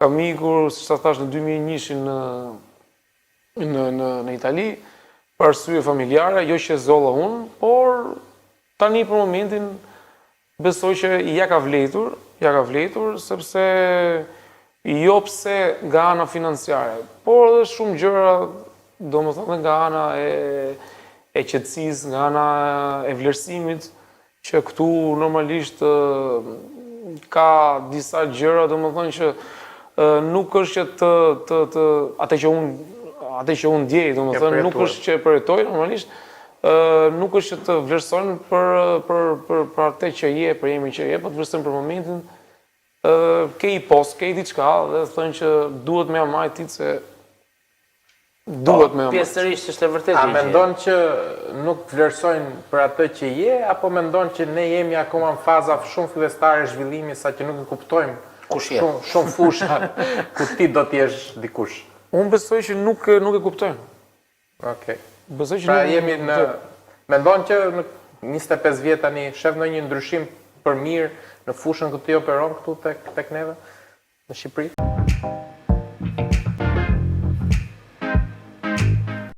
kam ikur, siç ta thash, në 2001 në Itali, për arsye familjare, jo që zolla unë, por tani për momentin besoj që ja ka vletur, sepse jo pse nga ana financiare, por edhe shumë gjëra, domethënë nga ana e qetësisë, nga ana e vlerësimit, që këtu normalisht ka disa gjëra, domethënë që nuk është që atë që unë ndjej, domethënë nuk është që e përjetoj normalisht, nuk është që të vlerësojnë për atë që je, për jemi që je, po të vlerësojnë për momentin, ke i post, ke i diçka, dhe thënë që duhet me amajtit se duhet me amajtit. Pjesërisht është e vërtetë. A mendon që nuk vlerësojnë për atë që je, apo mendon që ne jemi akoma në faza shumë fillestare zhvillimi, sa që nuk e kuptojmë shumë fusha ku ti do t'jesh dikush? Unë besoj që nuk e kuptojnë. Okej. Pra jemi në... Mendon që në 25 vjet tani shef ndonjë ndryshim për mirë në fushën ku ti operon këtu tek neve në Shqipëri?